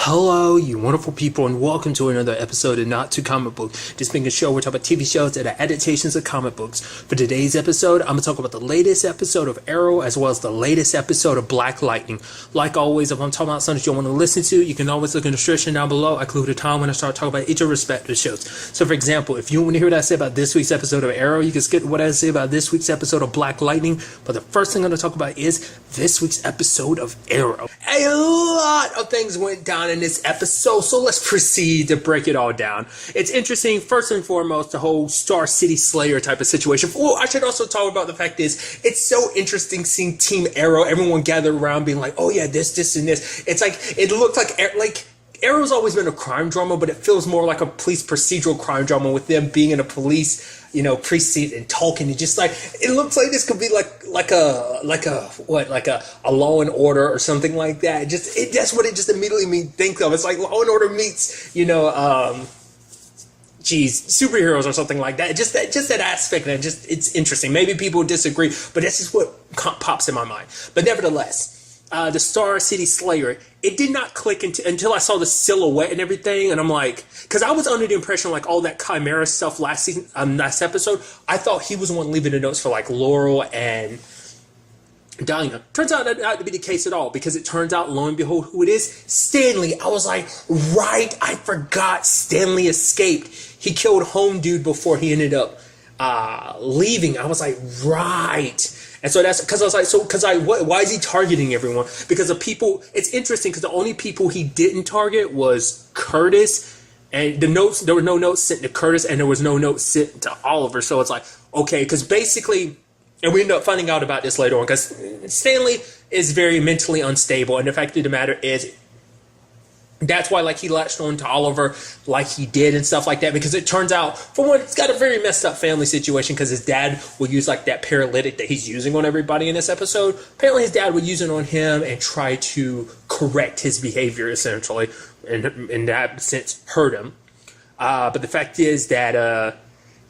Hello, you wonderful people, and welcome to another episode of Not Too Comic Book. This being a show, we're talking about TV shows that are adaptations of comic books. For today's episode, I'm going to talk about the latest episode of Arrow, as well as the latest episode of Black Lightning. Like always, if I'm talking about something you want to listen to, you can always look in the description down below. I include a time when I start talking about each of respective shows. So, for example, if you want to hear what I say about this week's episode of Arrow, you can skip what I say about this week's episode of Black Lightning. But the first thing I'm going to talk about is this week's episode of Arrow. A lot of things went down in this episode, so let's proceed to break it all down. It's interesting, first and foremost, the whole Star City Slayer type of situation. Oh, I should also talk about the fact is, it's so interesting seeing Team Arrow, everyone gathered around being like, oh yeah, this, and this. It's like, it looked like Arrow's always been a crime drama, but it feels more like a police procedural crime drama with them being in a police, precinct and talking. And just like, it looks like this could be like a Law and Order or something like that. That's what it just immediately made me think of. It's like Law and Order meets, superheroes or something like that. Just that aspect, and it's interesting. Maybe people disagree, but that's just what pops in my mind. But nevertheless, the Star City Slayer, it did not click until I saw the silhouette and everything, and I'm like, because I was under the impression like all that Chimera stuff last episode, I thought he was the one leaving the notes for like Laurel and Dinah. Turns out that not to be the case at all, because it turns out, lo and behold, who it is, Stanley. I was like, right, I forgot Stanley escaped. He killed Home Dude before he ended up leaving. I was like, right. And so that's because I was like, why is he targeting everyone? Because the people, it's interesting because the only people he didn't target was Curtis, and there were no notes sent to Curtis, and there was no notes sent to Oliver. So it's like, okay, because basically, and we end up finding out about this later on, because Stanley is very mentally unstable, and the fact of the matter is, that's why he latched on to Oliver like he did and stuff like that, because it turns out, for one, it's got a very messed up family situation, because his dad will use that paralytic that he's using on everybody in this episode. Apparently his dad would use it on him and try to correct his behavior, essentially, and in that sense hurt him. But the fact is that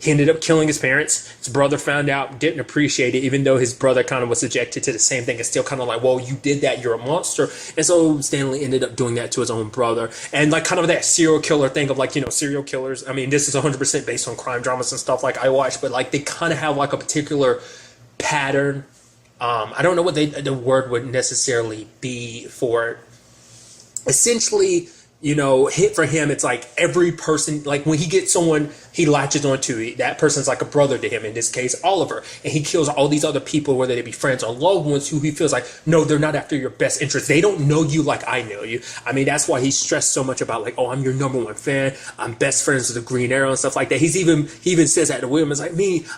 he ended up killing his parents. His brother found out, didn't appreciate it, even though his brother kind of was subjected to the same thing. It's still kind of like, well, you did that, you're a monster. And so Stanley ended up doing that to his own brother. And kind of that serial killer thing of serial killers. I mean, this is 100% based on crime dramas and stuff like I watch, but they kind of have a particular pattern. I don't know what the word would necessarily be for it. Essentially, hit for him, it's like every person, when he gets someone he latches onto, that person's like a brother to him, in this case, Oliver. And he kills all these other people, whether they be friends or loved ones, who he feels like, no, they're not after your best interest. They don't know you like I know you. I mean, that's why he's stressed so much about oh, I'm your number one fan. I'm best friends with the Green Arrow and stuff like that. He even says that to William. It's like,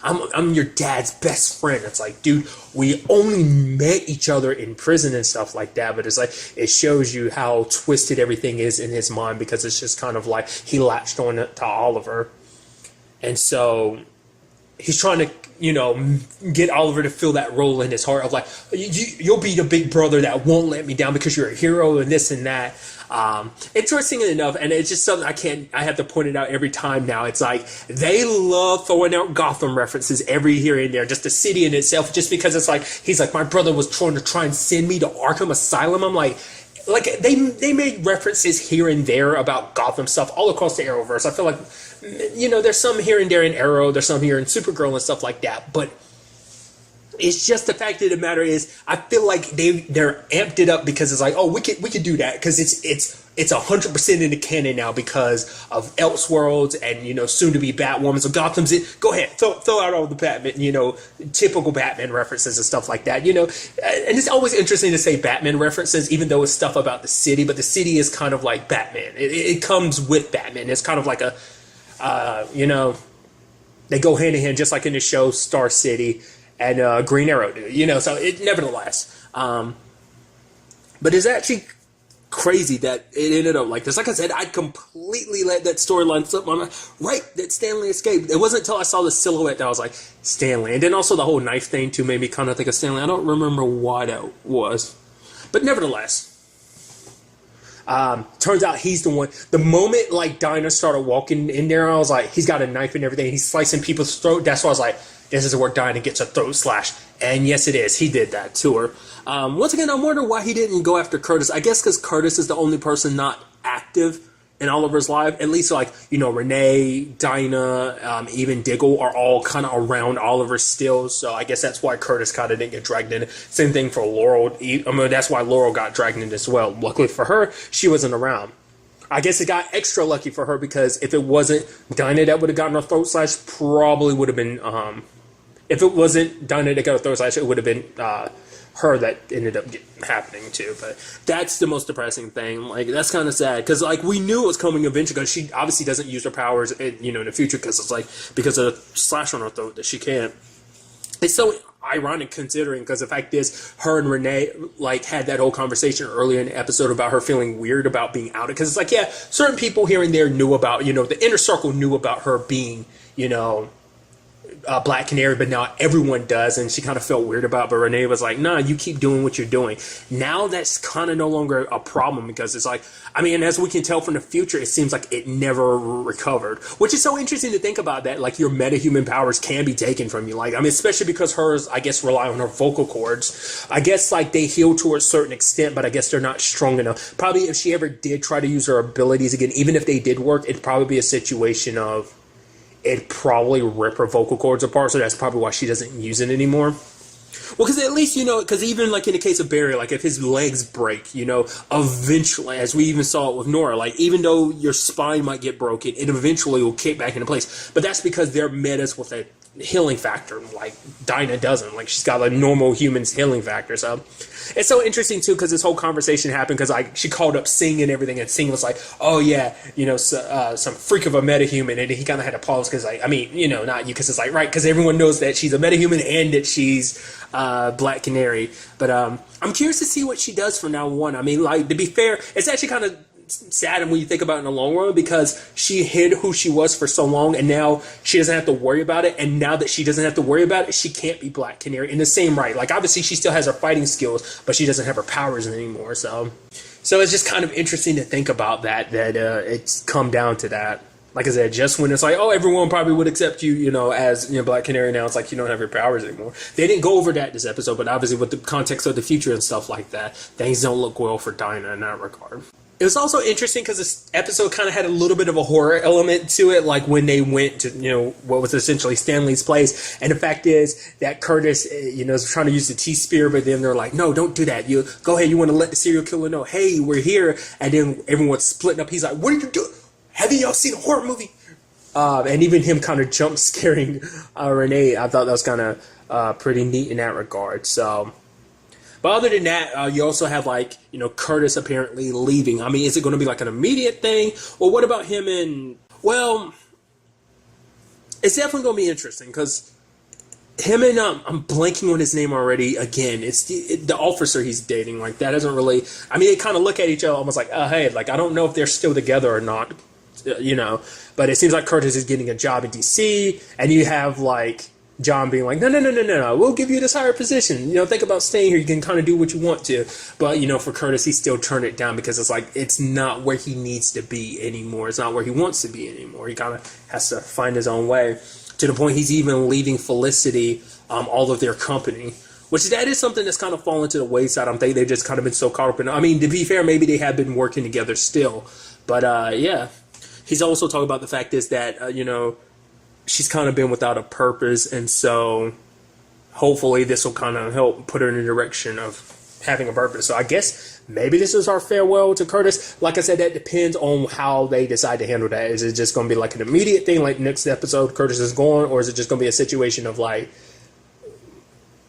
I'm your dad's best friend. It's like, dude, we only met each other in prison and stuff like that. But it's like, it shows you how twisted everything is in his mind, because it's just kind of like he latched on to Oliver. And so he's trying to, get Oliver to feel that role in his heart of you'll be the big brother that won't let me down because you're a hero and this and that. Interesting enough, and it's just something I have to point it out every time now. It's like, they love throwing out Gotham references every here and there, just the city in itself, just because it's like, he's like, my brother was trying to send me to Arkham Asylum. I'm like they made references here and there about Gotham stuff all across the Arrowverse. I feel like, there's some here and there in Arrow, there's some here in Supergirl and stuff like that, but it's just the fact of the matter is, I feel like they're amped it up because it's like, oh, we could do that because it's 100% in the canon now because of Elseworlds and soon to be Batwoman. So Gotham's it. Go ahead, throw out all the Batman, typical Batman references and stuff like that. And it's always interesting to say Batman references, even though it's stuff about the city. But the city is kind of like Batman. It comes with Batman. It's kind of like a, they go hand in hand, just like in the show Star City and Green Arrow do, so it nevertheless. But it's actually crazy that it ended up like this. Like I said, I completely let that storyline slip my mind. Right, that Stanley escaped. It wasn't until I saw the silhouette that I was like, Stanley. And then also the whole knife thing too made me kind of think of Stanley. I don't remember why that was. But nevertheless, turns out he's the one. The moment Dinah started walking in there, I was like, he's got a knife and everything. He's slicing people's throat. That's why I was like, this is where Dinah gets a throat slash. And yes, it is. He did that to her. Once again, I wonder why he didn't go after Curtis. I guess because Curtis is the only person not active in Oliver's life. At least, like, you know, Renee, Dinah, even Diggle are all kind of around Oliver still. So I guess that's why Curtis kind of didn't get dragged in. Same thing for Laurel. I mean, that's why Laurel got dragged in as well. Luckily for her, she wasn't around. I guess it got extra lucky for her because if it wasn't Dinah that would have gotten her throat slashed, probably would have been, if it wasn't Dinah that got her throat slashed, it would have been her that ended up happening too. But that's the most depressing thing. Like, that's kind of sad because, like, we knew it was coming eventually because she obviously doesn't use her powers in, you know, in the future because it's like, because of the slash on her throat that she can't. It's so ironic considering, because the fact is, her and Renee, like, had that whole conversation earlier in the episode about her feeling weird about being outed. Because it's like, yeah, certain people here and there knew about, you know, the inner circle knew about her being, you know, Black Canary, but now everyone does, and she kind of felt weird about it. But Renee was like, nah, you keep doing what you're doing. Now that's kind of no longer a problem because it's like, I mean, as we can tell from the future, it seems like it never recovered, which is so interesting to think about, that like your metahuman powers can be taken from you. Like, I mean, especially because hers, I guess, rely on her vocal cords. I guess, like, they heal to a certain extent, but I guess they're not strong enough. Probably if she ever did try to use her abilities again, even if they did work, it'd probably be a situation of, it'd probably rip her vocal cords apart, so that's probably why she doesn't use it anymore. Well, because at least, you know, because even, like, in the case of Barry, like, if his legs break, you know, eventually, as we even saw it with Nora, like, even though your spine might get broken, it eventually will kick back into place. But that's because they're metas with a healing factor, like Dinah doesn't. Like, she's got a normal human's healing factor. So it's so interesting too, because this whole conversation happened because, like, she called up Sing and everything, and Sing was like, oh yeah, you know, some freak of a metahuman, and he kind of had to pause because, like, I mean, you know, not you, because it's like, right, because everyone knows that she's a metahuman and that she's Black Canary. But I'm curious to see what she does from now on. I mean, like, to be fair, it's actually kind of sad when you think about it in the long run, because she hid who she was for so long, and now she doesn't have to worry about it. And now that she doesn't have to worry about it, she can't be Black Canary in the same right. Like, obviously she still has her fighting skills, but she doesn't have her powers anymore. So it's just kind of interesting to think about that it's come down to that. Like I said, just when it's like, oh, everyone probably would accept you, you know, as, you know, Black Canary, now it's like you don't have your powers anymore. They didn't go over that this episode, but obviously with the context of the future and stuff like that, things don't look well for Dinah in that regard. It was also interesting because this episode kind of had a little bit of a horror element to it, like when they went to, you know, what was essentially Stanley's place. And the fact is that Curtis, you know, is trying to use the T-Spear, but then they're like, no, don't do that. You go ahead. You want to let the serial killer know, hey, we're here. And then everyone's splitting up. He's like, what are you doing? Haven't y'all seen a horror movie? And even him kind of jump scaring Renee, I thought that was kind of pretty neat in that regard. So, but other than that, you also have, like, you know, Curtis apparently leaving. I mean, is it going to be like an immediate thing? Or what about him and, well, it's definitely going to be interesting because him and, I'm blanking on his name already again. It's the officer he's dating. Like, that doesn't really, I mean, they kind of look at each other almost like, hey, like, I don't know if they're still together or not, you know. But it seems like Curtis is getting a job in D.C., and you have, like, John being like, no, we'll give you this higher position. You know, think about staying here. You can kind of do what you want to. But, you know, for Curtis, he still turned it down because it's like, it's not where he needs to be anymore. It's not where he wants to be anymore. He kind of has to find his own way, to the point he's even leaving Felicity all of their company, which that is something that's kind of fallen to the wayside. I'm thinking they've just kind of been so caught up in, I mean, to be fair, maybe they have been working together still. But, yeah. He's also talking about the fact is that, you know, she's kind of been without a purpose, and so hopefully this will kind of help put her in the direction of having a purpose. So I guess maybe this is our farewell to Curtis. Like I said, that depends on how they decide to handle that. Is it just going to be like an immediate thing, like next episode Curtis is gone, or is it just going to be a situation of like,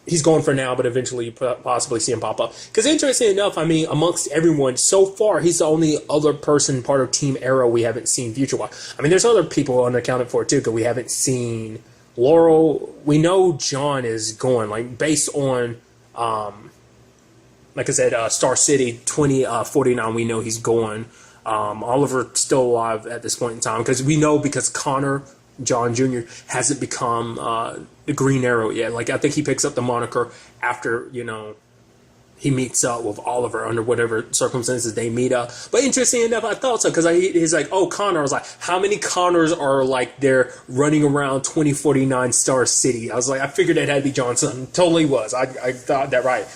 he's gone for now, but eventually you possibly see him pop up? Because interesting enough, I mean, amongst everyone, so far, he's the only other person part of Team Arrow we haven't seen future-wise. I mean, there's other people unaccounted for, too, because we haven't seen Laurel. We know John is going, like, based on, like I said, Star City 2049, we know he's going. Oliver's still alive at this point in time, because we know because Connor John Jr. hasn't become the Green Arrow yet. Like, I think he picks up the moniker after, you know, he meets up with Oliver under whatever circumstances they meet up. But interesting enough, I thought so, because he's like, oh, Connor. I was like, how many Connors are, like, they're running around 2049 Star City? I was like, I figured that had to be Johnson. Totally was. I thought that right.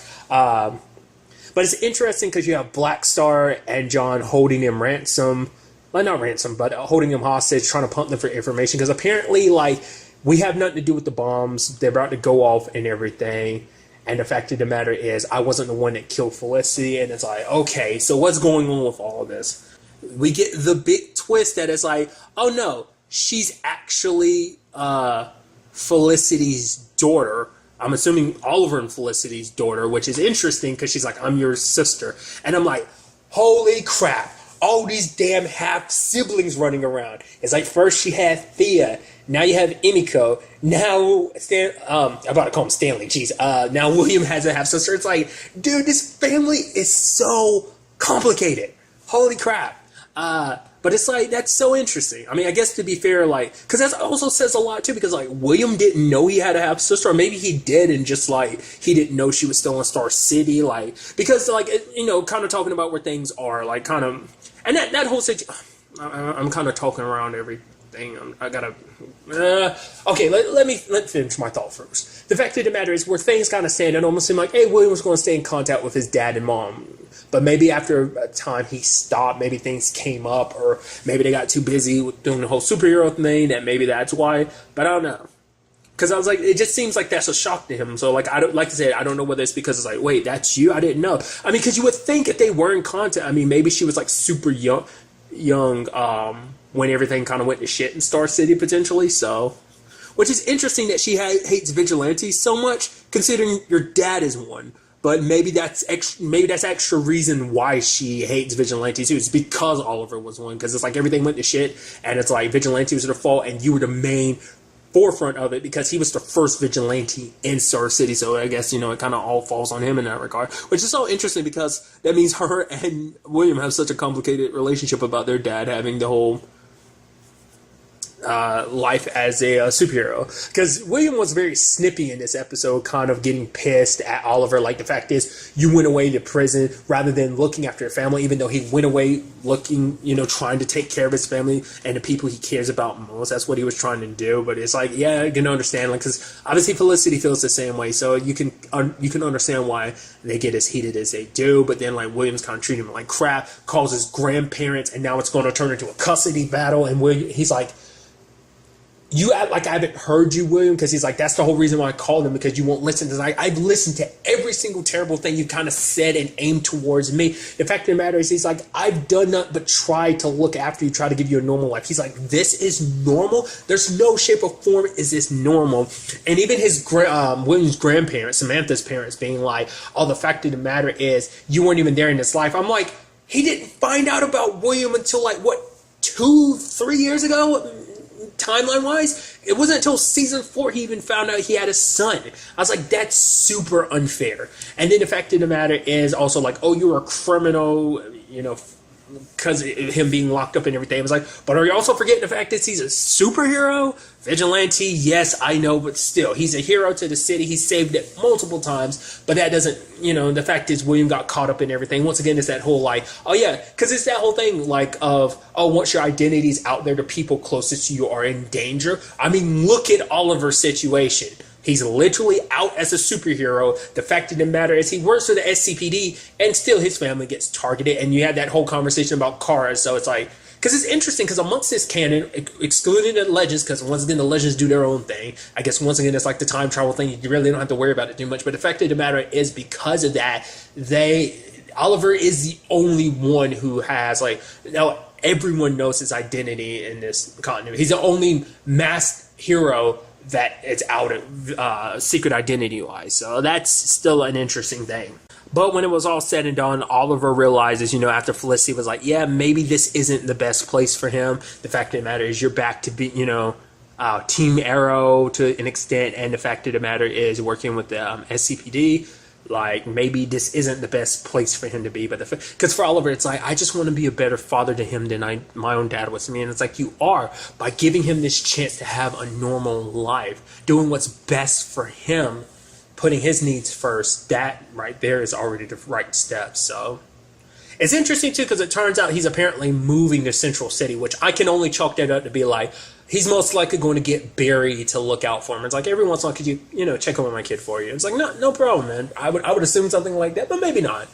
But it's interesting because you have Black Star and John holding him ransom. Well, not ransom, but holding him hostage, trying to pump them for information. Because apparently, like, we have nothing to do with the bombs. They're about to go off and everything. And the fact of the matter is, I wasn't the one that killed Felicity. And it's like, okay, so what's going on with all this? We get the big twist that it's like, oh no, she's actually Felicity's daughter. I'm assuming Oliver and Felicity's daughter, which is interesting because she's like, I'm your sister. And I'm like, holy crap. All these damn half siblings running around. It's like first she had Thea, now you have Emiko, now I'm about to call him Stanley. Jeez, now William has a half sister. It's like, dude, this family is so complicated. Holy crap. But it's like, that's so interesting. I mean, I guess to be fair, like, because that also says a lot too, because like William didn't know he had a half sister, or maybe he did and just like he didn't know she was still in Star City, like, because like, you know, kind of talking about where things are, like, kind of, and that whole situation, I'm kind of talking around everything. I gotta, okay, let me finish my thought first. The fact of the matter is, where things kind of stand, it almost seemed like, hey, William was going to stay in contact with his dad and mom. But maybe after a time he stopped, maybe things came up, or maybe they got too busy with doing the whole superhero thing, that maybe that's why. But I don't know. Because I was like, it just seems like that's a shock to him. So like, I don't, like I said, I don't know whether it's because it's like, wait, that's you? I didn't know. I mean, because you would think if they were in contact, I mean, maybe she was like super young when everything kind of went to shit in Star City potentially. So, which is interesting that she hates vigilantes so much, considering your dad is one. But maybe that's extra reason why she hates vigilantes too. It's because Oliver was one. Because it's like everything went to shit, and it's like vigilante was the fault, and you were the main forefront of it because he was the first vigilante in Star City. So I guess, you know, it kind of all falls on him in that regard, which is so interesting because that means her and William have such a complicated relationship about their dad having the whole life as a superhero, because William was very snippy in this episode, kind of getting pissed at Oliver. Like, the fact is, you went away to prison rather than looking after your family, even though he went away looking, you know, trying to take care of his family and the people he cares about most. That's what he was trying to do. But it's like, yeah, you can understand, like, because obviously Felicity feels the same way, so you can understand why they get as heated as they do. But then, like, William's kind of treating him like crap, calls his grandparents, and now it's going to turn into a custody battle. And he's like, you act like I haven't heard you, William, because he's like, that's the whole reason why I called him, because you won't listen. Because I've listened to every single terrible thing you kind of said and aimed towards me. The fact of the matter is, he's like, I've done nothing but try to look after you, try to give you a normal life. He's like, this is normal? There's no shape or form is this normal. And even his William's grandparents, Samantha's parents, being like, oh, the fact of the matter is, you weren't even there in this life. I'm like, he didn't find out about William until like, what, 2-3 years ago? Timeline-wise, it wasn't until season 4 he even found out he had a son. I was like, that's super unfair. And then the fact of the matter is also like, oh, you're a criminal, you know, because of him being locked up and everything. I was like, but are you also forgetting the fact that he's a superhero? Vigilante, yes, I know, but still, he's a hero to the city. He saved it multiple times, but that doesn't, you know, the fact is William got caught up in everything. Once again, it's that whole like, oh yeah, because it's that whole thing like of, oh, once your identity's out there, the people closest to you are in danger. I mean, look at Oliver's situation. He's literally out as a superhero. The fact of the matter is he works for the SCPD and still his family gets targeted. And you had that whole conversation about cars. So it's like, because it's interesting because amongst this canon, excluding the legends, because once again, the legends do their own thing. I guess once again, it's like the time travel thing. You really don't have to worry about it too much. But the fact of the matter is, because of that, Oliver is the only one who has like, now everyone knows his identity in this continuity. He's the only masked hero that it's out of secret identity-wise. So that's still an interesting thing. But when it was all said and done, Oliver realizes, you know, after Felicity was like, yeah, maybe this isn't the best place for him. The fact of the matter is you're back to be, you know, Team Arrow to an extent. And the fact of the matter is working with the SCPD. Like, maybe this isn't the best place for him to be. But because for Oliver, it's like, I just want to be a better father to him than my own dad was to me. And it's like, you are, by giving him this chance to have a normal life, doing what's best for him, putting his needs first. That right there is already the right step. So it's interesting too, because it turns out he's apparently moving to Central City, which I can only chalk that up to be like, he's most likely going to get Barry to look out for him. It's like, every once in a while, could you know, check on my kid for you? It's like, no problem, man. I would assume something like that, but maybe not.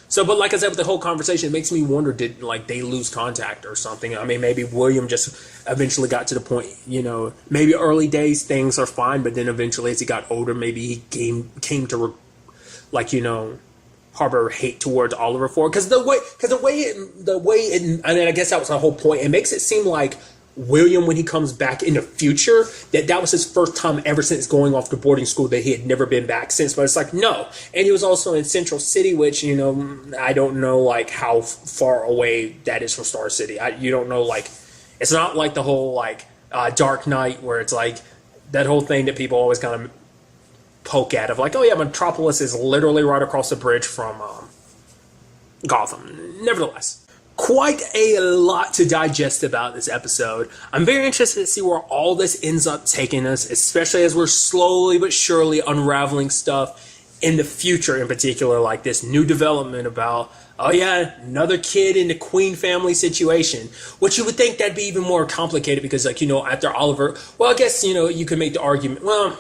So, but like I said, with the whole conversation, it makes me wonder, did like they lose contact or something? I mean, maybe William just eventually got to the point, maybe early days things are fine, but then eventually as he got older, maybe he came to harbor hate towards Oliver for it. Because the way I mean, I guess that was the whole point. It makes it seem like William, when he comes back in the future, that was his first time ever since going off to boarding school that he had never been back since. But it's like, no. And he was also in Central City, which, I don't know, like, how far away that is from Star City. You don't know, like, it's not like the whole, like, Dark Knight, where it's like that whole thing that people always kind of poke at of like, oh yeah, Metropolis is literally right across the bridge from Gotham. Nevertheless, quite a lot to digest about this episode. I'm very interested to see where all this ends up taking us, especially as we're slowly but surely unraveling stuff in the future, in particular, like this new development about, oh yeah, another kid in the Queen family situation, which you would think that'd be even more complicated because, like, after Oliver, well, I guess, you could make the argument, well,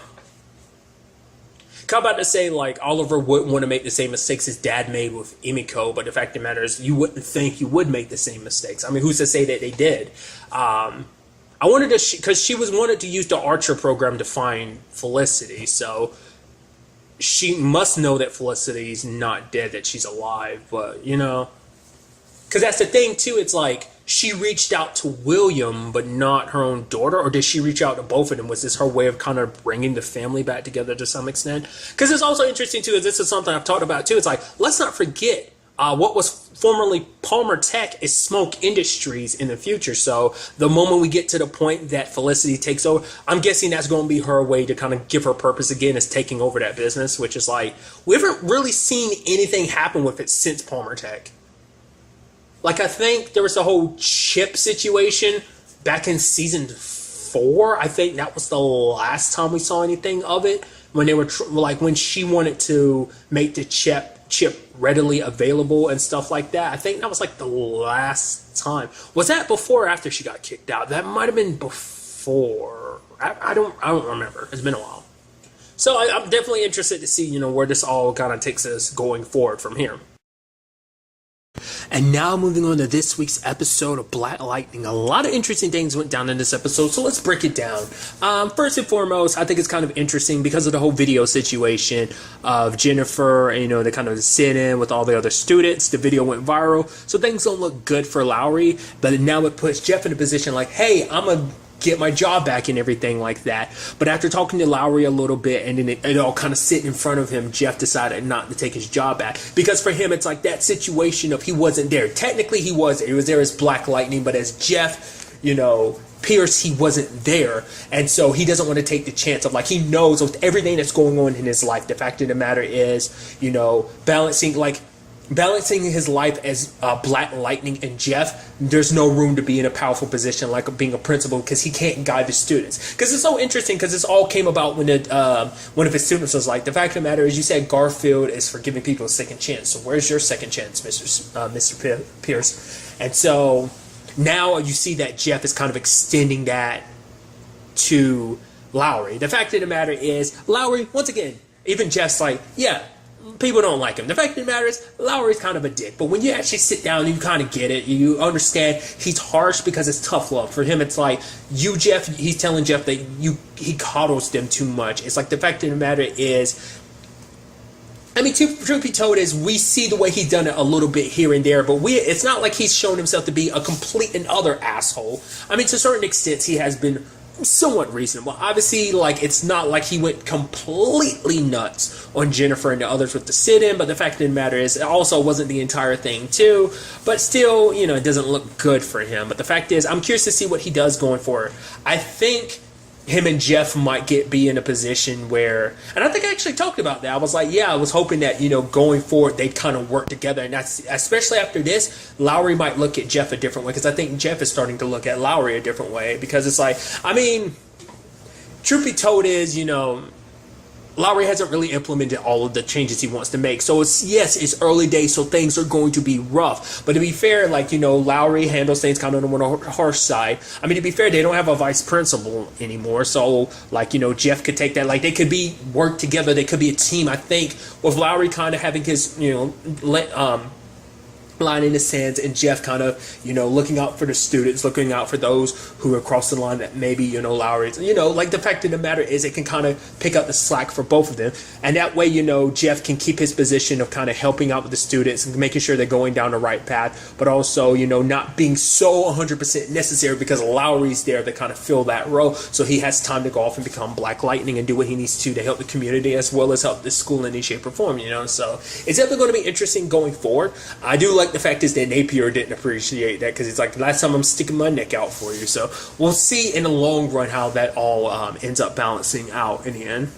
I'm about to say, like, Oliver wouldn't want to make the same mistakes his dad made with Emiko, but the fact of the matter is, you wouldn't think you would make the same mistakes. I mean, who's to say that they did? I wanted to, because she wanted to use the Archer program to find Felicity, so she must know that Felicity's not dead, that she's alive, but, because that's the thing, too, it's like, she reached out to William, but not her own daughter, or did she reach out to both of them? Was this her way of kind of bringing the family back together to some extent? Because it's also interesting, too, is this is something I've talked about, too. It's like, let's not forget what was formerly Palmer Tech is Smoke Industries in the future. So the moment we get to the point that Felicity takes over, I'm guessing that's going to be her way to kind of give her purpose again, is taking over that business, which is like, we haven't really seen anything happen with it since Palmer Tech. Like, I think there was the whole chip situation back in season 4. I think that was the last time we saw anything of it. When they were, when she wanted to make the chip readily available and stuff like that. I think that was, like, the last time. Was that before or after she got kicked out? That might have been before. I don't remember. It's been a while. So I'm definitely interested to see, where this all kind of takes us going forward from here. And now moving on to this week's episode of Black Lightning. A lot of interesting things went down in this episode, so let's break it down. First and foremost, I think it's kind of interesting because of the whole video situation of Jennifer, the kind of sit-in with all the other students. The video went viral, so things don't look good for Lowry, but now it puts Jeff in a position like, hey, I'm a get my job back and everything like that. But after talking to Lowry a little bit and then it all kind of sitting in front of him, Jeff decided not to take his job back. Because for him, it's like that situation of he wasn't there. Technically, he was there as Black Lightning, but as Jeff, Pierce, he wasn't there. And so he doesn't want to take the chance of, like, he knows with everything that's going on in his life, the fact of the matter is, balancing his life as Black Lightning and Jeff, there's no room to be in a powerful position like being a principal because he can't guide the students. Because it's so interesting because this all came about when one of his students was like, the fact of the matter is, you said Garfield is for giving people a second chance. So where's your second chance, Mr. Pierce? And so now you see that Jeff is kind of extending that to Lowry. The fact of the matter is, Lowry, once again, even Jeff's like, yeah, people don't like him. The fact of the matter is, Lowry's kind of a dick. But when you actually sit down and you kind of get it, you understand he's harsh because it's tough love. For him, it's like, Jeff, he's telling Jeff that he coddles them too much. It's like, the fact of the matter is, truth be told is, we see the way he's done it a little bit here and there, but it's not like he's shown himself to be a complete and utter asshole. To certain extents, he has been somewhat reasonable. Obviously, it's not like he went completely nuts on Jennifer and the others with the sit-in, but the fact of the matter is, it also wasn't the entire thing too, but still, it doesn't look good for him. But the fact is, I'm curious to see what he does going forward. I think him and Jeff might be in a position where, and I think I actually talked about that. I was like, yeah, I was hoping that, going forward, they'd kind of work together. And that's, especially after this, Lowry might look at Jeff a different way, because I think Jeff is starting to look at Lowry a different way, because it's like, truth be told is, Lowry hasn't really implemented all of the changes he wants to make. So it's early days, so things are going to be rough. But to be fair, like, Lowry handles things kind of on the harsh side. I mean, to be fair, they don't have a vice principal anymore. So, like, Jeff could take that. Like, they could work together. They could be a team. I think with Lowry kind of having his, line in the sands, and Jeff kind of, looking out for the students, looking out for those who are crossing the line that maybe, Lowry's, like, the fact of the matter is it can kind of pick up the slack for both of them. And that way, Jeff can keep his position of kind of helping out with the students and making sure they're going down the right path, but also, not being so 100% necessary because Lowry's there to kind of fill that role. So he has time to go off and become Black Lightning and do what he needs to help the community as well as help the school in any shape or form, So it's definitely going to be interesting going forward. I do like the fact is that Napier didn't appreciate that because it's like, last time I'm sticking my neck out for you. So we'll see in the long run how that all ends up balancing out in the end.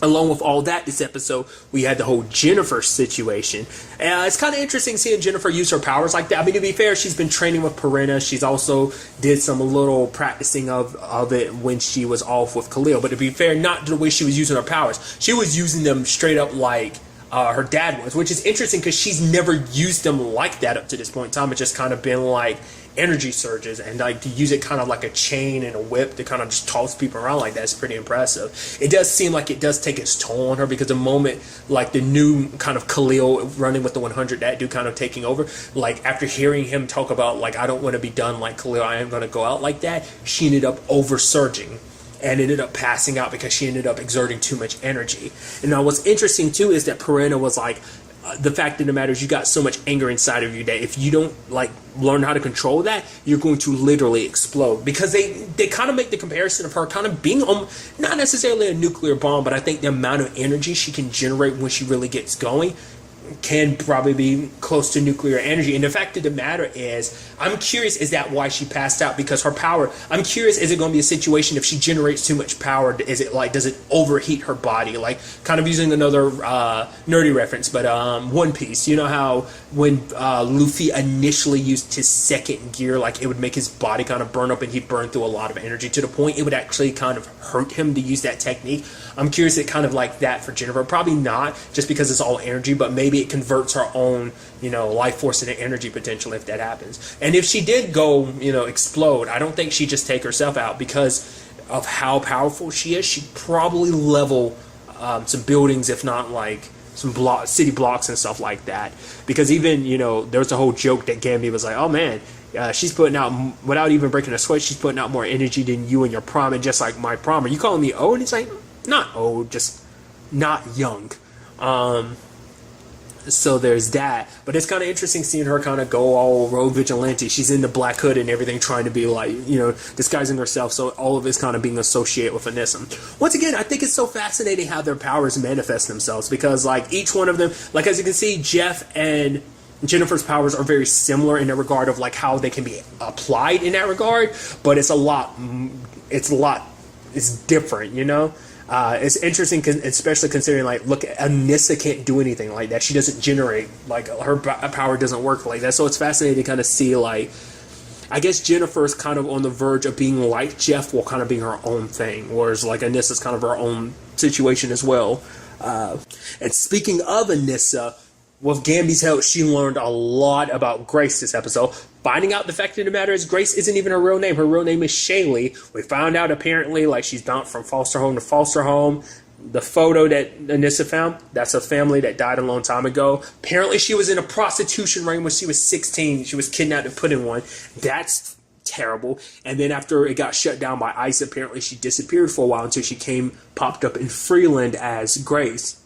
Along with all that, this episode, we had the whole Jennifer situation. It's kind of interesting seeing Jennifer use her powers like that. I mean, to be fair, she's been training with Perina. She's also did some little practicing of it when she was off with Khalil. But to be fair, not the way she was using her powers. She was using them straight up like her dad was, which is interesting because she's never used them like that up to this point in time. It's just kind of been like energy surges, and like to use it kind of like a chain and a whip to kind of just toss people around like that is pretty impressive. It does seem like it does take its toll on her because the moment like the new kind of Khalil running with the 100, that dude kind of taking over, like after hearing him talk about like, I don't want to be done like Khalil, I am going to go out like that, she ended up over surging and ended up passing out because she ended up exerting too much energy. And now what's interesting too is that Perina was like, the fact of the matter is you got so much anger inside of you that if you don't like learn how to control that, you're going to literally explode. Because they kind of make the comparison of her kind of being not necessarily a nuclear bomb, but I think the amount of energy she can generate when she really gets going can probably be close to nuclear energy. And the fact of the matter is, I'm curious, is that why she passed out? Because her power, I'm curious, is it going to be a situation if she generates too much power, is it like, does it overheat her body? Like, kind of using another nerdy reference, but One Piece, you know how when Luffy initially used his second gear, like it would make his body kind of burn up and he'd burn through a lot of energy to the point it would actually kind of hurt him to use that technique. I'm curious, it kind of like that for Jennifer. Probably not, just because it's all energy, but maybe it converts her own, life force into energy potential if that happens. And if she did go, explode, I don't think she'd just take herself out because of how powerful she is. She'd probably level some buildings, if not like some city blocks and stuff like that. Because even, there was a whole joke that Gambi was like, oh man, she's putting out, without even breaking a sweat, she's putting out more energy than you and your prime, and just like my prime. Are you calling me old? And he's like, not old, just not young. So there's that. But it's kind of interesting seeing her kind of go all road vigilante. She's in the black hood and everything, trying to be like, disguising herself. So all of it's kind of being associated with Anissa. Once again, I think it's so fascinating how their powers manifest themselves, because like each one of them, like as you can see, Jeff and Jennifer's powers are very similar in the regard of like how they can be applied in that regard, but it's different, It's interesting, especially considering, like, look, Anissa can't do anything like that. She doesn't generate, like, her power doesn't work like that. So it's fascinating to kind of see, like, I guess Jennifer's kind of on the verge of being like Jeff, while kind of being her own thing, whereas, like, Anissa's kind of her own situation as well. And speaking of Anissa, with Gambi's help, she learned a lot about Grace this episode. Finding out the fact of the matter is Grace isn't even her real name. Her real name is Shaylee. We found out apparently like she's bounced from foster home to foster home. The photo that Anissa found, that's a family that died a long time ago. Apparently she was in a prostitution ring when she was 16. She was kidnapped and put in one. That's terrible. And then after it got shut down by ICE, apparently she disappeared for a while until she popped up in Freeland as Grace.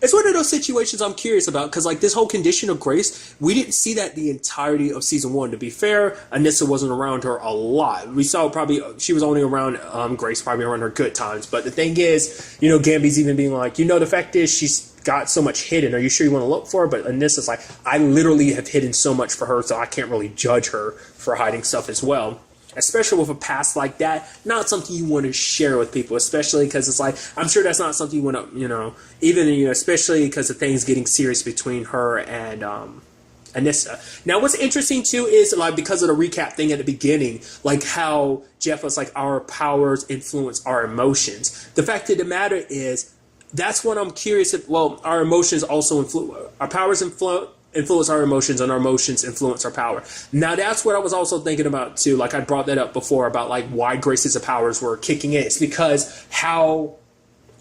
It's one of those situations I'm curious about, because like this whole condition of Grace, we didn't see that the entirety of season 1. To be fair, Anissa wasn't around her a lot. We saw she was only around Grace, probably around her good times. But the thing is, Gambi's even being like, the fact is she's got so much hidden. Are you sure you want to look for her? But Anissa's like, I literally have hidden so much for her, so I can't really judge her for hiding stuff as well. Especially with a past like that, not something you want to share with people, especially because it's like, I'm sure that's not something you want to, even, especially because the things getting serious between her and Anissa. Now, what's interesting too is like because of the recap thing at the beginning, like how Jeff was like our powers influence our emotions. The fact of the matter is, that's what I'm curious if. Well, our emotions also influence our powers. Influence our emotions, and our emotions influence our power. Now, that's what I was also thinking about too. Like I brought that up before about like why Grace's powers were kicking in. It's because how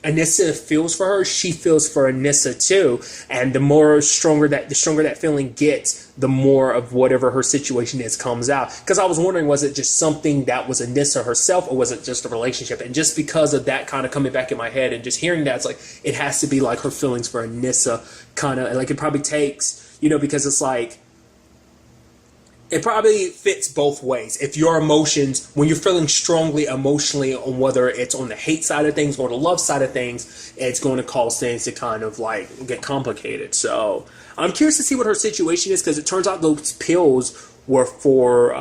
Anissa feels for her, she feels for Anissa too, and the stronger that feeling gets, the more of whatever her situation is comes out. Because I was wondering, was it just something that was Anissa herself, or was it just a relationship? And just because of that kind of coming back in my head and just hearing that, it's like it has to be like her feelings for Anissa, kind of like it probably takes, because it's like it probably fits both ways. If your emotions, when you're feeling strongly emotionally on whether it's on the hate side of things or the love side of things, it's going to cause things to kind of like get complicated. So I'm curious to see what her situation is, because it turns out those pills were for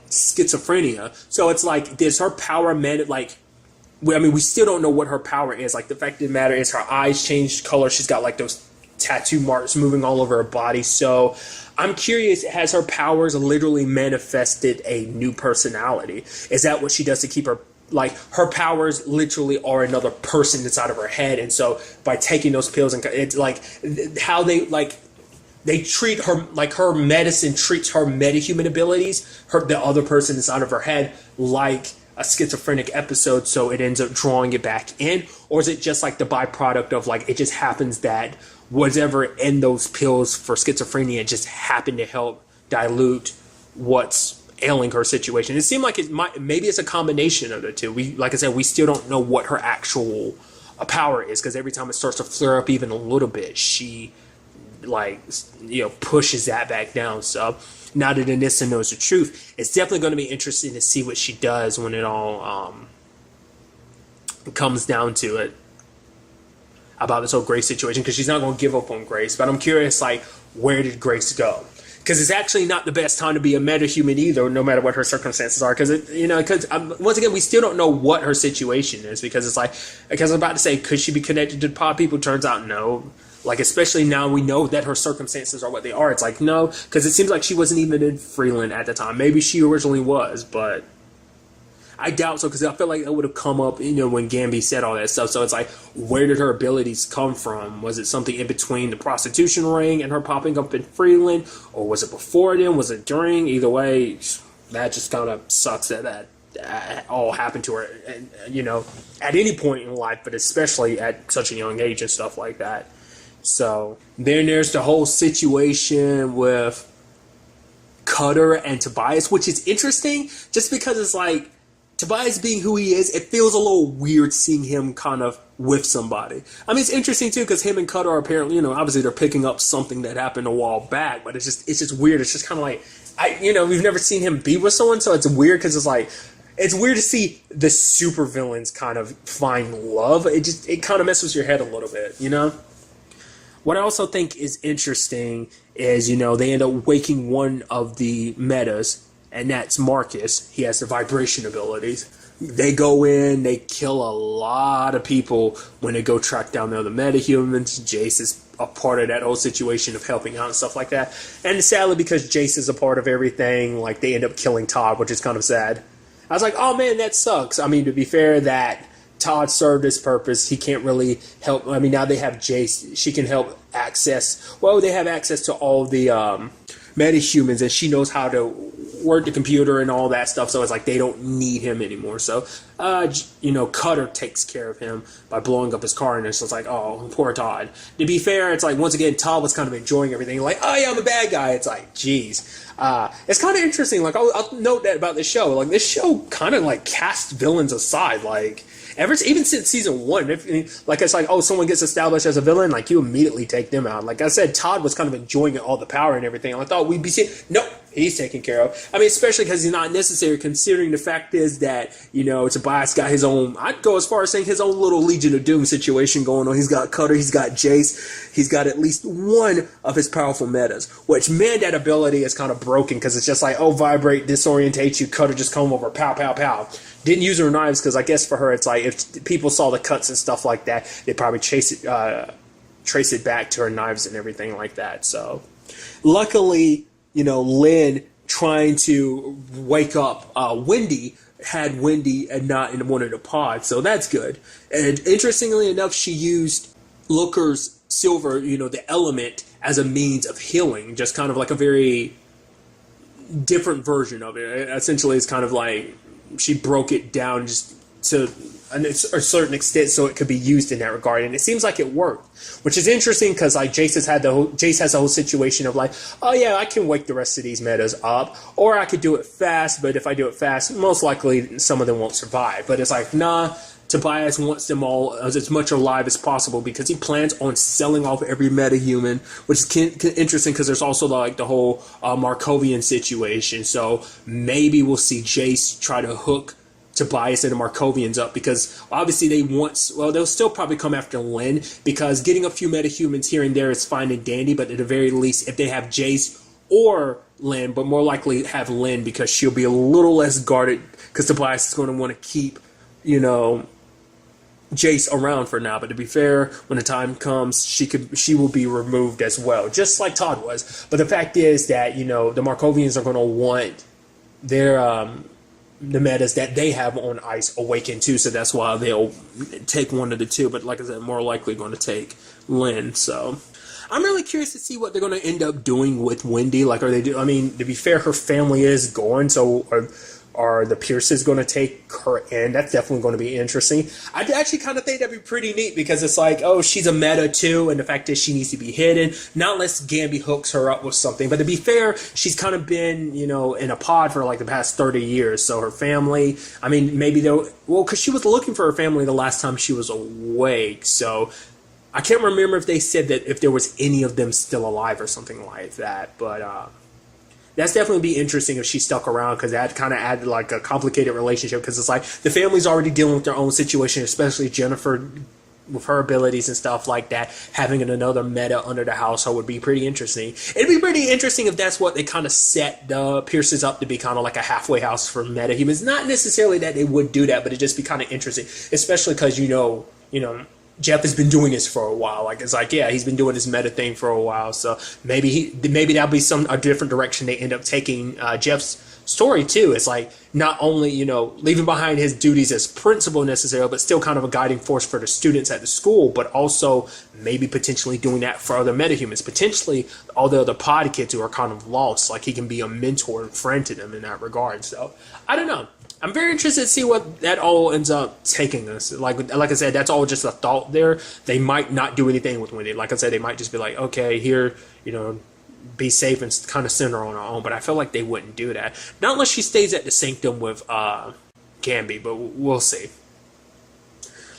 schizophrenia. So it's like, does her power we still don't know what her power is. Like the fact of the matter is her eyes changed color. She's got like those tattoo marks moving all over her body. So I'm curious, has her powers literally manifested a new personality? Is that what she does to keep her, like her powers literally are another person inside of her head? And so by taking those pills, and it's like how they treat her, like her medicine treats her metahuman abilities, the other person inside of her head, like a schizophrenic episode, so it ends up drawing it back in? Or is it just like the byproduct of like, it just happens that whatever in those pills for schizophrenia just happened to help dilute what's ailing her situation? It seemed like maybe it's a combination of the two. Like I said, we still don't know what her actual power is, because every time it starts to flare up even a little bit, she pushes that back down. So now that Anissa knows the truth, it's definitely going to be interesting to see what she does when it all comes down to it, about this whole Grace situation, because she's not going to give up on Grace. But I'm curious, like, where did Grace go? Because it's actually not the best time to be a metahuman either, no matter what her circumstances are. Because once again, we still don't know what her situation is. Because it's like, I was about to say, could she be connected to the pod people? Turns out no. Like, especially now we know that her circumstances are what they are. It's like, no, because it seems like she wasn't even in Freeland at the time. Maybe she originally was, but I doubt so, because I feel like that would have come up, when Gamby said all that stuff. So it's like, where did her abilities come from? Was it something in between the prostitution ring and her popping up in Freeland? Or was it before then? Was it during? Either way, that just kind of sucks that all happened to her, and, at any point in life, but especially at such a young age and stuff like that. So then there's the whole situation with Cutter and Tobias, which is interesting just because it's like, Tobias being who he is, it feels a little weird seeing him kind of with somebody. I mean, it's interesting too, because him and Cutter are apparently, obviously they're picking up something that happened a while back, but it's just weird. It's just kind of like, we've never seen him be with someone, so it's weird, because it's like, it's weird to see the supervillains kind of find love. It kind of messes with your head a little bit, What I also think is interesting is, they end up waking one of the metas, and that's Marcus. He has the vibration abilities. They go in, they kill a lot of people when they go track down the other metahumans. Jace is a part of that whole situation of helping out and stuff like that. And sadly, because Jace is a part of everything, like, they end up killing Todd, which is kind of sad. I was like, oh man, that sucks. I mean, to be fair, that Todd served his purpose. He can't really help. I mean, now they have Jace. She can help they have access to all the metahumans, and she knows how to work the computer and all that stuff, so it's like they don't need him anymore. So Cutter takes care of him by blowing up his car, and it's just like, oh, poor Todd. To be fair, it's like, once again, Todd was kind of enjoying everything, like, oh yeah, I'm a bad guy. It's like, geez. It's kind of interesting. Like, I'll note that about this show. Like, this show kind of like casts villains aside. Like, even since season 1, it's like, oh, someone gets established as a villain, like, you immediately take them out. Like I said, Todd was kind of enjoying all the power and everything. I thought we'd be seeing, nope, he's taken care of. I mean, especially because he's not necessary, considering the fact is that, Tobias got his own, I'd go as far as saying his own little Legion of Doom situation going on. He's got Cutter, he's got Jace, he's got at least one of his powerful metas, which, man, that ability is kind of broken, because it's just like, oh, vibrate, disorientate you, Cutter, just come over, pow, pow, pow. Didn't use her knives, because I guess for her, it's like, if people saw the cuts and stuff like that, they'd probably trace it back to her knives and everything like that. So Luckily, Lynn trying to wake up Wendy had Wendy and not in one of the pods, so that's good. And interestingly enough, she used Looker's silver, the element, as a means of healing, just kind of like a very different version of it. Essentially, it's kind of like she broke it down just to a certain extent so it could be used in that regard, and it seems like it worked, which is interesting because like Jace has the whole situation of like, oh yeah, I can wake the rest of these metas up, or I could do it fast, but if I do it fast, most likely some of them won't survive. But it's like, nah, Tobias wants them all as much alive as possible because he plans on selling off every metahuman, which is interesting because there's also the whole Markovian situation. So maybe we'll see Jace try to hook Tobias and the Markovians up, because obviously they'll still probably come after Lynn, because getting a few metahumans here and there is fine and dandy, but at the very least, if they have Jace or Lynn, but more likely have Lynn because she'll be a little less guarded, because Tobias is going to want to keep, Jace around for now. But to be fair, when the time comes, she will be removed as well, just like Todd was. But the fact is that, the Markovians are going to want their the metas that they have on ice awaken too, so that's why they'll take one of the two. But like I said, more likely going to take Lynn. So I'm really curious to see what they're going to end up doing with Wendy. Like, to be fair, her family is gone, so are the Pierces going to take her in? That's definitely going to be interesting. I actually kind of think that'd be pretty neat, because it's like, oh, she's a meta too, and the fact is she needs to be hidden, not unless Gambi hooks her up with something. But to be fair, she's kind of been, in a pod for like the past 30 years, so her family, maybe because she was looking for her family the last time she was awake, so I can't remember if they said that if there was any of them still alive or something like that, but that's definitely be interesting if she stuck around, because that kind of added like a complicated relationship, because it's like the family's already dealing with their own situation, especially Jennifer with her abilities and stuff like that. Having another meta under the household would be pretty interesting. It'd be pretty interesting if that's what they kind of set the Pierces up to be, kind of like a halfway house for metahumans. Not necessarily that they would do that, but it'd just be kind of interesting, especially because Jeff has been doing this for a while. Like, it's like, yeah, he's been doing this meta thing for a while. So maybe that'll be a different direction they end up taking Jeff's story too. It's like not only, leaving behind his duties as principal necessarily, but still kind of a guiding force for the students at the school, but also maybe potentially doing that for other metahumans. Potentially all the other pod kids who are kind of lost. Like, he can be a mentor and friend to them in that regard. So I don't know. I'm very interested to see what that all ends up taking us. Like I said, that's all just a thought there. They might not do anything with Wendy. Like I said, they might just be like, okay, here, be safe and kind of send her on her own. But I feel like they wouldn't do that. Not unless she stays at the Sanctum with Gambi, but we'll see.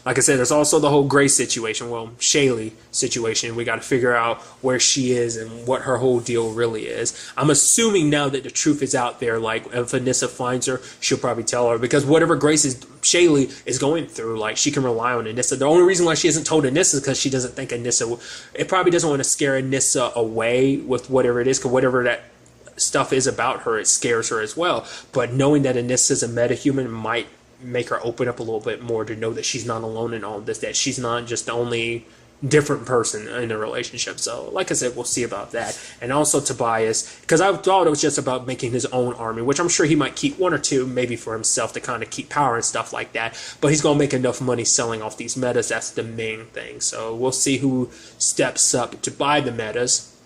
Like I said, there's also the whole Grace situation, Shaylee situation. We got to figure out where she is and what her whole deal really is. I'm assuming now that the truth is out there, like if Anissa finds her, she'll probably tell her, because whatever Shaylee is going through, like, she can rely on Anissa. The only reason why she hasn't told Anissa is because she doesn't think it probably doesn't want to scare Anissa away with whatever it is, because whatever that stuff is about her, it scares her as well. But knowing that Anissa is a metahuman might make her open up a little bit more to know that she's not alone in all of this, that she's not just the only different person in a relationship. So like I said, we'll see about that. And also Tobias, because I thought it was just about making his own army, which I'm sure he might keep one or two maybe for himself to kind of keep power and stuff like that, but he's going to make enough money selling off these metas. That's the main thing. So we'll see who steps up to buy the metas.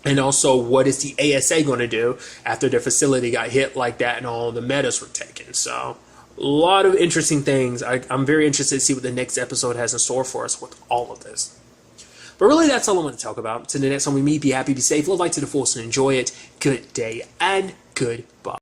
And also, what is the ASA going to do after their facility got hit like that and all the metas were taken? So a lot of interesting things. I'm very interested to see what the next episode has in store for us with all of this. But really, that's all I want to talk about. Till the next time we meet, be happy, be safe, live life to the fullest, and enjoy it. Good day and goodbye.